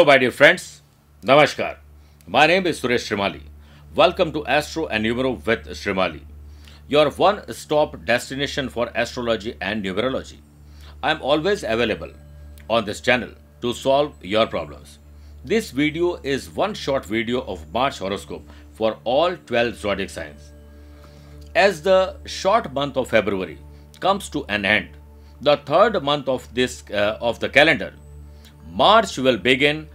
Hello, my dear friends. Namaskar. My name is Suresh Shrimali. Welcome to Astro and Numero with Shrimali, your one-stop destination for astrology and numerology. I am always available on this channel to solve your problems. This video is one short video of March horoscope for all 12 zodiac signs. As the short month of February comes to an end, the third month of the calendar, March will begin,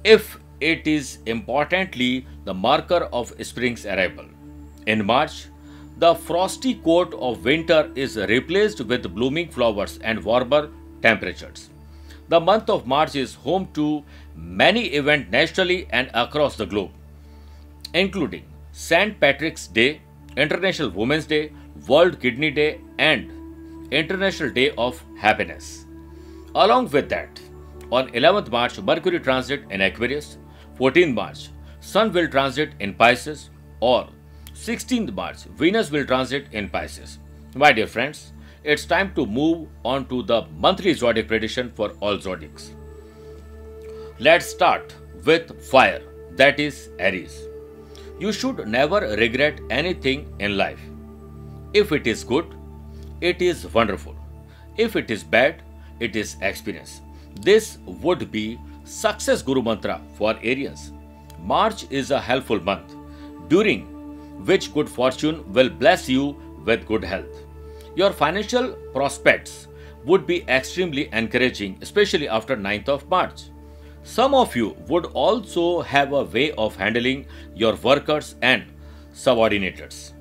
if it is importantly the marker of spring's arrival. In March, the frosty coat of winter is replaced with blooming flowers and warmer temperatures. The month of March is home to many events nationally and across the globe, including St. Patrick's Day, International Women's Day, World Kidney Day, and International Day of Happiness. Along with that, on 11th March, Mercury transit in Aquarius, 14th March, Sun will transit in Pisces, or 16th March, Venus will transit in Pisces. My dear friends, it's time to move on to the monthly zodiac prediction for all zodiacs. Let's start with fire, that is Aries. You should never regret anything in life. If it is good, it is wonderful. If it is bad, it is experience. This would be Success Guru Mantra for Aries. March is a helpful month, during which good fortune will bless you with good health. Your financial prospects would be extremely encouraging, especially after 9th of March. Some of you would also have a way of handling your workers and subordinates.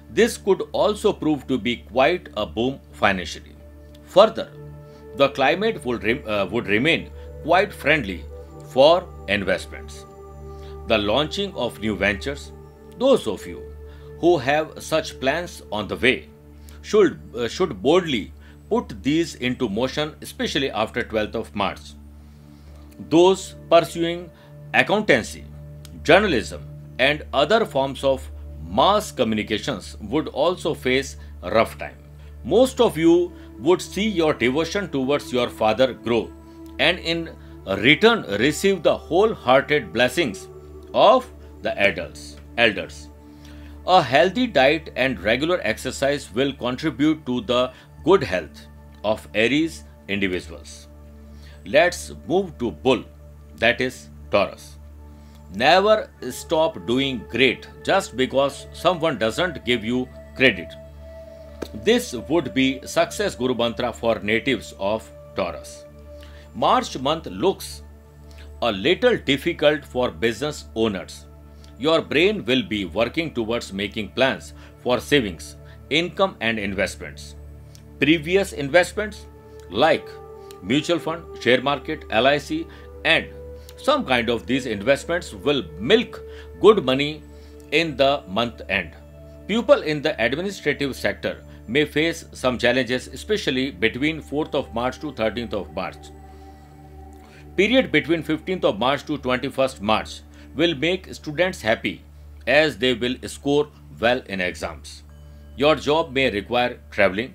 This could also prove to be quite a boom financially. Further, the climate would remain quite friendly for investments. The launching of new ventures, those of you who have such plans on the way should boldly put these into motion, especially after 12th of March. Those pursuing accountancy, journalism, and other forms of mass communications would also face a rough time. Most of you would see your devotion towards your father grow, and in return receive the wholehearted blessings of the elders. A healthy diet and regular exercise will contribute to the good health of Aries individuals. Let's move to Bull, that is Taurus. Never stop doing great just because someone doesn't give you credit. This would be Success Guru Mantra for natives of Taurus. March month looks a little difficult for business owners. Your brain will be working towards making plans for savings, income, and investments. Previous investments like mutual fund, share market, LIC, and some kind of these investments will milk good money in the month end. People in the administrative sector may face some challenges, especially between 4th of March to 13th of March. Period between 15th of March to 21st March will make students happy as they will score well in exams. Your job may require traveling.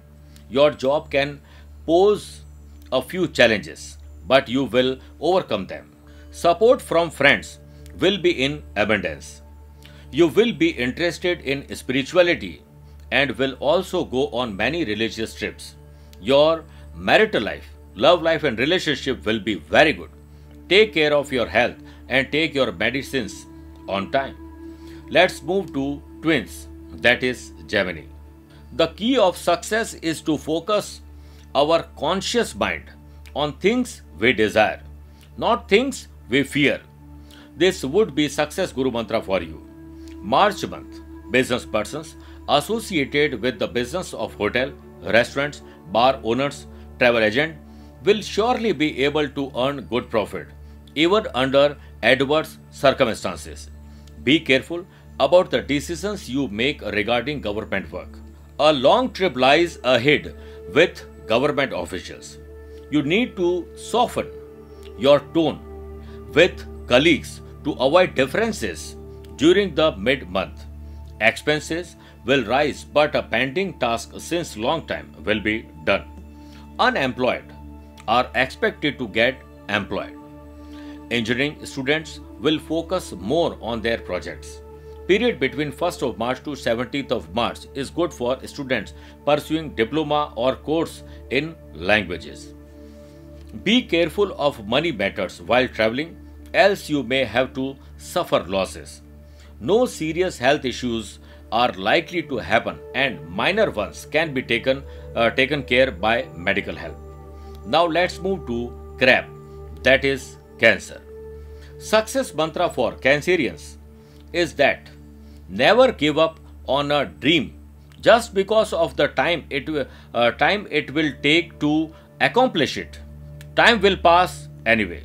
Your job can pose a few challenges, but you will overcome them. Support from friends will be in abundance. You will be interested in spirituality and will also go on many religious trips. Your marital life, love life, and relationship will be very good. Take care of your health and take your medicines on time. Let's move to Twins, that is Gemini. The key of success is to focus our conscious mind on things we desire, not things we fear. This would be Success Guru Mantra for you. March month, business persons associated with the business of hotel, restaurants, bar owners, travel agent will surely be able to earn good profit, even under adverse circumstances. Be careful about the decisions you make regarding government work. A long trip lies ahead with government officials. You need to soften your tone with colleagues to avoid differences during the mid-month. Expenses will rise, but a pending task since long time will be done. Unemployed are expected to get employed. Engineering students will focus more on their projects. Period between 1st of March to 17th of March is good for students pursuing diploma or course in languages. Be careful of money matters while traveling, else you may have to suffer losses. No serious health issues are likely to happen, and minor ones can be taken care by medical help. Now let's move to CRAP, that is Cancer. Success mantra for Cancerians is that never give up on a dream just because of the time it will take to accomplish it. Time will pass anyway.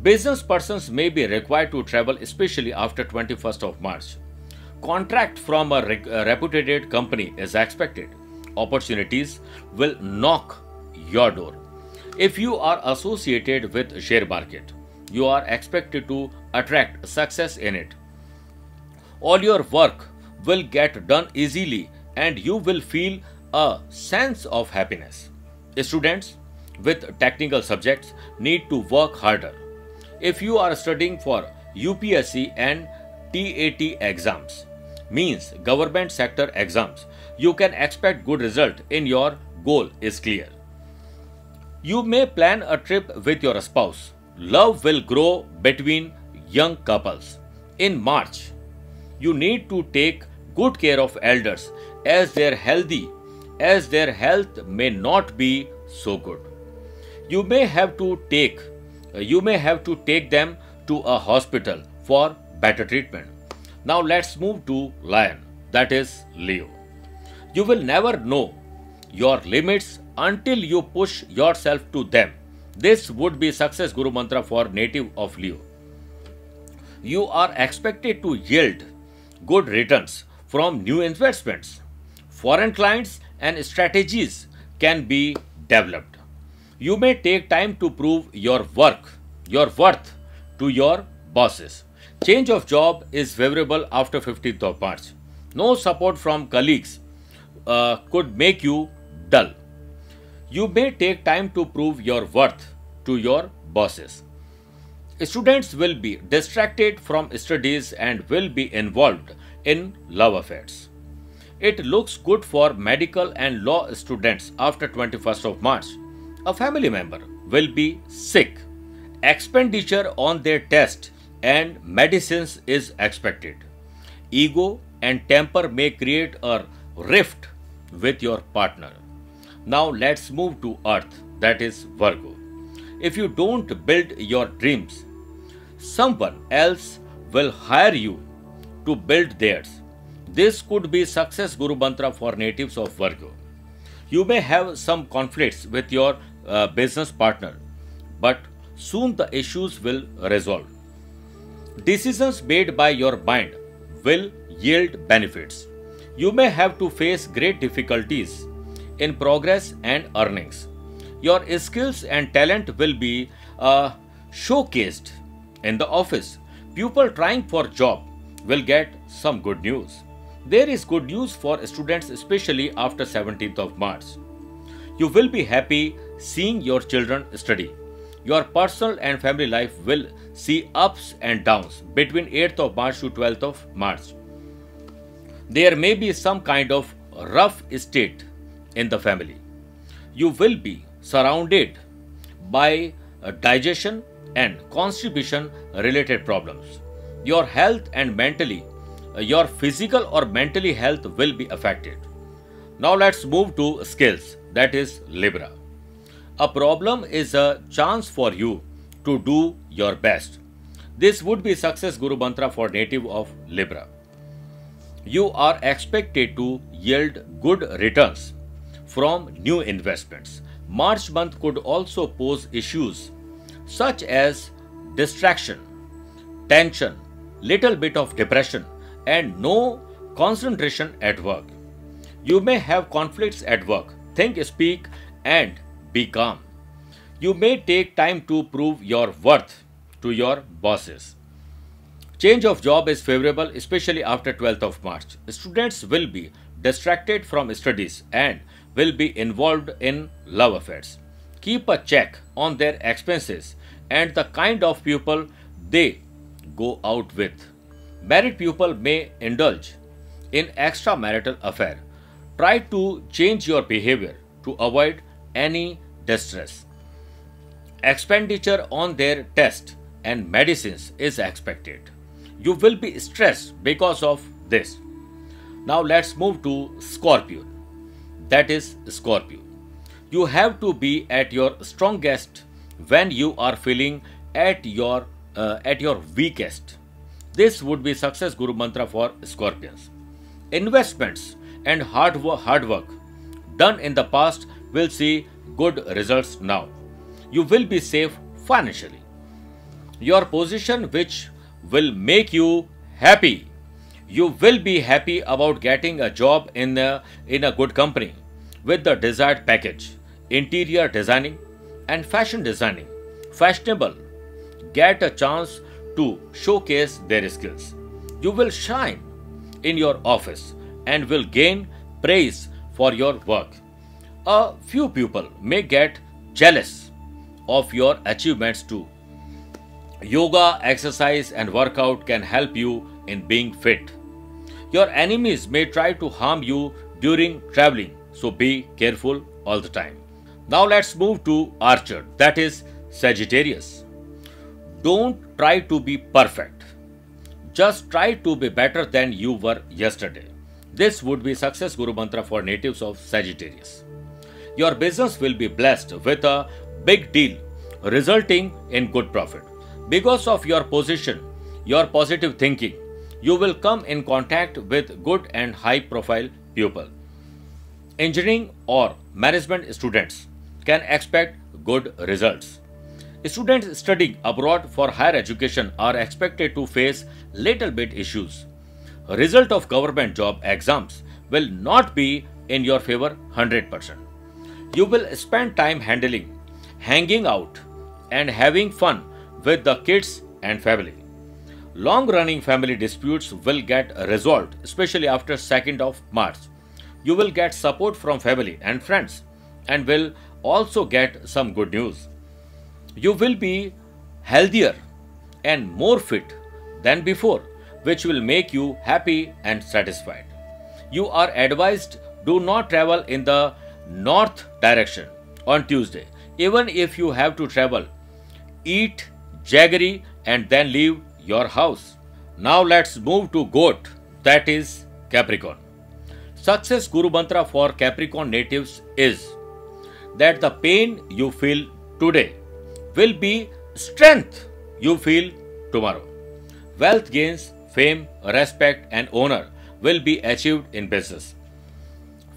Business persons may be required to travel, especially after 21st of March. Contract from a reputed company is expected. Opportunities will knock your door. If you are associated with share market, you are expected to attract success in it. All your work will get done easily and you will feel a sense of happiness. Students with technical subjects need to work harder. If you are studying for UPSC and TAT exams, means government sector exams, you can expect good result in your goal is clear. You may plan a trip with your spouse. Love will grow between young couples. In March, you need to take good care of elders as their health may not be so good. You may have to take them to a hospital for better treatment. Now let's move to Lion, that is Leo. You will never know your limits until you push yourself to them. This would be success guru mantra for native of Leo. You are expected to yield good returns from new investments. Foreign clients and strategies can be developed. You may take time to prove your worth to your bosses. Change of job is favorable after 15th of March. No support from colleagues could make you dull. You may take time to prove your worth to your bosses. Students will be distracted from studies and will be involved in love affairs. It looks good for medical and law students after 21st of March. A family member will be sick. Expenditure on their test and medicines is expected. Ego and temper may create a rift with your partner. Now let's move to Earth, that is Virgo. If you don't build your dreams, someone else will hire you to build theirs. This could be success guru mantra for natives of Virgo. You may have some conflicts with your business partner, but soon the issues will resolve. Decisions made by your mind will yield benefits. You may have to face great difficulties in progress and earnings. Your skills and talent will be showcased in the office. People trying for job will get some good news. There is good news for students, especially after 17th of March. You will be happy seeing your children study. Your personal and family life will see ups and downs between 8th of March to 12th of March. There may be some kind of rough state in the family. You will be surrounded by digestion and constipation related problems. Your health and your physical or mentally health will be affected. Now let's move to skills, that is Libra. A problem is a chance for you to do your best. This would be success guru mantra for native of Libra. You are expected to yield good returns from new investments. March month could also pose issues such as distraction, tension, little bit of depression, and no concentration at work. You may have conflicts at work. Think, speak, and be calm. You may take time to prove your worth to your bosses. Change of job is favorable, especially after 12th of March. Students will be distracted from studies and will be involved in love affairs. Keep a check on their expenses and the kind of people they go out with. Married people may indulge in extramarital affair. Try to change your behavior to avoid any distress. Expenditure on their tests and medicines is expected. You will be stressed because of this. Now let's move to Scorpio. That is Scorpio. You have to be at your strongest when you are feeling at your weakest. This would be success guru mantra for Scorpions. Investments and hard work done in the past will see good results now. You will be safe financially. Your position which will make you happy. You will be happy about getting a job in a good company with the desired package. Interior designing and fashion designing. Fashionable. Get a chance to showcase their skills. You will shine in your office and will gain praise for your work. A few people may get jealous of your achievements too. Yoga, exercise and workout can help you in being fit. Your enemies may try to harm you during traveling, so be careful all the time. Now let's move to Archer, that is Sagittarius. Don't try to be perfect. Just try to be better than you were yesterday. This would be success guru mantra for natives of Sagittarius. Your business will be blessed with a big deal resulting in good profit. Because of your position, your positive thinking, you will come in contact with good and high profile people. Engineering or management students can expect good results. Students studying abroad for higher education are expected to face little bit issues. Result of government job exams will not be in your favor 100%. You will spend time hanging out and having fun with the kids and family. Long-running family disputes will get resolved, especially after 2nd of March. You will get support from family and friends and will also get some good news. You will be healthier and more fit than before, which will make you happy and satisfied. You are advised do not travel in the north direction on Tuesday. Even if you have to travel, eat jaggery and then leave your house. Now let's move to Goat, that is Capricorn. Success guru mantra for Capricorn natives is that the pain you feel today will be strength you feel tomorrow. Wealth gains, fame, respect and honor will be achieved in business.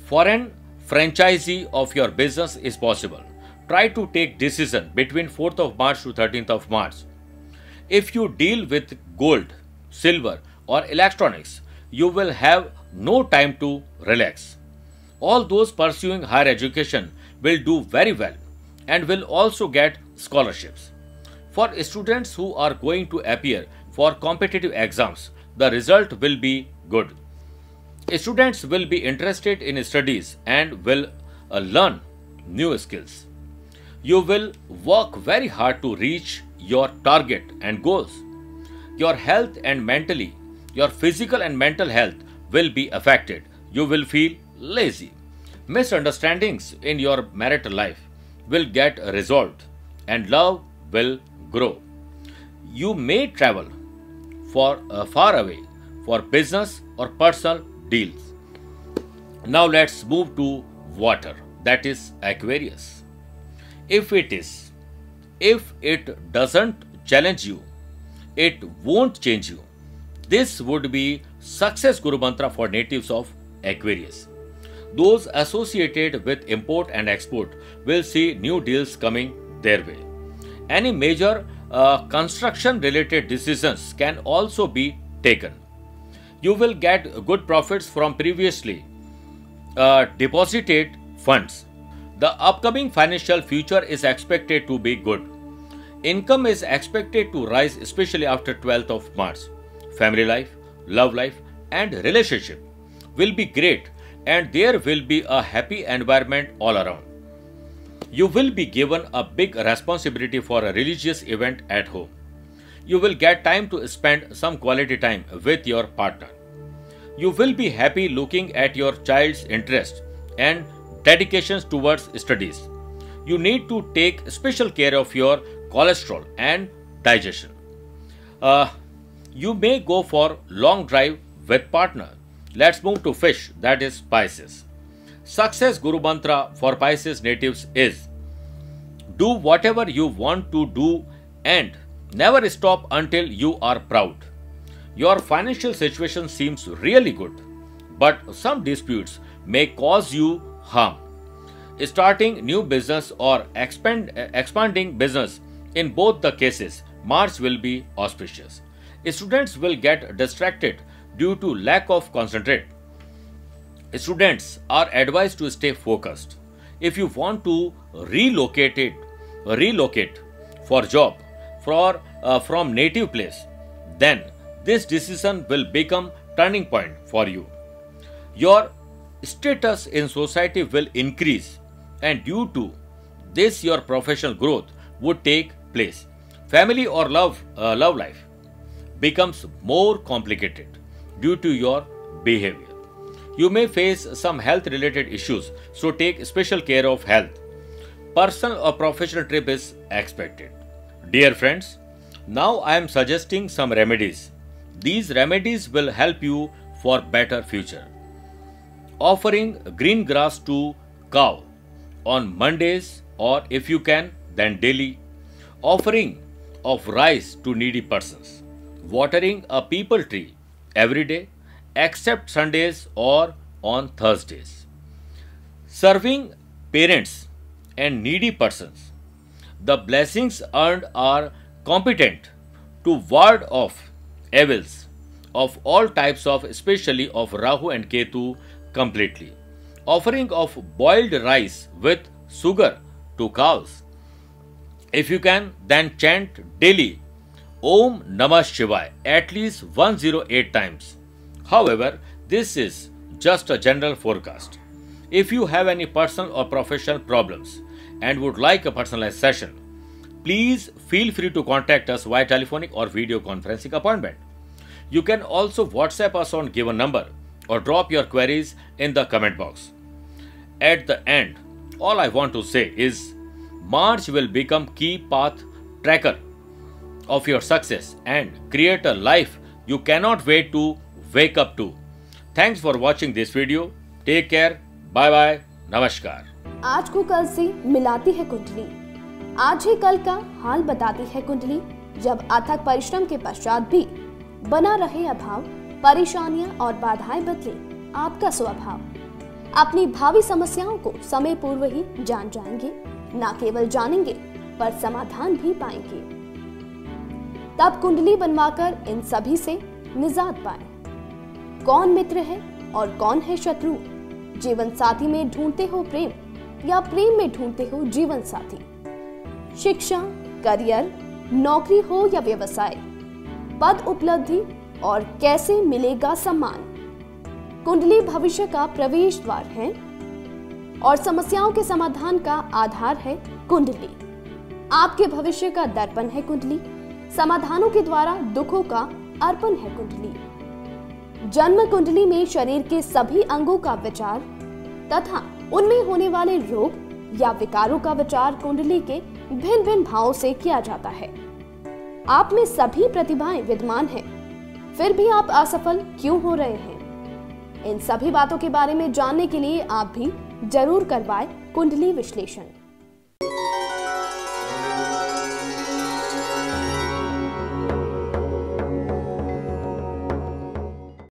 Foreign franchisee of your business is possible. Try to take decision between 4th of March to 13th of March. If you deal with gold, silver or electronics, you will have no time to relax. All those pursuing higher education will do very well and will also get scholarships. For students who are going to appear for competitive exams, the result will be good. Students will be interested in studies and will learn new skills. You will work very hard to reach your target and goals. Your health and mentally, your physical and mental health will be affected. You will feel lazy. Misunderstandings in your marital life will get resolved and love will grow. You may travel far away for business or personal deals. Now let's move to water, that is Aquarius. If it doesn't challenge you, it won't change you. This would be success guru mantra for natives of Aquarius. Those associated with import and export will see new deals coming their way. Any major construction related decisions can also be taken. You will get good profits from previously deposited funds. The upcoming financial future is expected to be good. Income is expected to rise, especially after 12th of March. Family life, love life and relationship will be great and there will be a happy environment all around. You will be given a big responsibility for a religious event at home. You will get time to spend some quality time with your partner. You will be happy looking at your child's interest and dedications towards studies. You need to take special care of your cholesterol and digestion. You may go for long drive with partner. Let's move to fish, that is Pisces. Success Guru Mantra for Pisces natives is: do whatever you want to do and never stop until you are proud. Your financial situation seems really good, but some disputes may cause you harm. Starting new business or expanding business, in both the cases, March will be auspicious. Students will get distracted due to lack of concentration. Students are advised to stay focused. If you want to relocate for job from native place, then this decision will become turning point for you. Your status in society will increase, and due to this your professional growth would take place. Family or love life becomes more complicated due to your behavior. You may face some health related issues, so take special care of health. Personal or professional trip is expected. Dear friends, now I am suggesting some remedies. These remedies will help you for better future. Offering green grass to cow on Mondays, or if you can, then daily. Offering of rice to needy persons. Watering a peepal tree every day except Sundays or on Thursdays. Serving parents and needy persons. The blessings earned are competent to ward off evils of all types of, especially of Rahu and Ketu, completely. Offering of boiled rice with sugar to cows. If you can, then chant daily Om Namah Shivaya at least 108 times. However, this is just a general forecast. If you have any personal or professional problems and would like a personalized session, please feel free to contact us via telephonic or video conferencing appointment. You can also WhatsApp us on given number or drop your queries in the comment box. At the end, all I want to say is March will become key path tracker of your success and create a life you cannot wait to wake up to. Thanks for watching this video. Take care. Bye bye. Namaskar. आज को कल से मिलाती है कुंडली, आज ही कल का हाल बताती है कुंडली। जब अथक परिश्रम के पश्चात भी बना रहे अभाव, परेशानियां और बाधाएं बदले आपका स्वभाव, अपनी भावी समस्याओं को समय पूर्व ही जान जाएंगे। न केवल जानेंगे पर समाधान भी पाएंगे। तब कुंडली बनवाकर इन सभी से निजात पाएं। कौन मित्र है और कौन है शत्रु? जीवन साथी में ढूंढते हो प्रेम या प्रेम में ढूंढते हो जीवन साथी? शिक्षा, करियर, नौकरी हो या व्यवसाय, पद उपलब्धि और कैसे मिलेगा सम्मान? कुंडली भविष्य का प्रवेश द्वार है और समस्याओं के समाधान का आधार है कुंडली। आपके भविष्य का दर्पण है कुंडली, समाधानों के द्वारा दुखों का अर्पण है कुंडली। जन्म कुंडली में शरीर के सभी अंगों का विचार तथा उनमें होने वाले रोग या विकारों का विचार कुंडली के भिन्न भिन्न भावों से किया जाता है। आप में सभी प्रतिभाएं विद्यमान हैं, फिर भी आप असफल क्यों हो रहे हैं? इन सभी बातों के बारे में जानने के लिए आप भी जरूर करवाएं कुंडली विश्लेषण।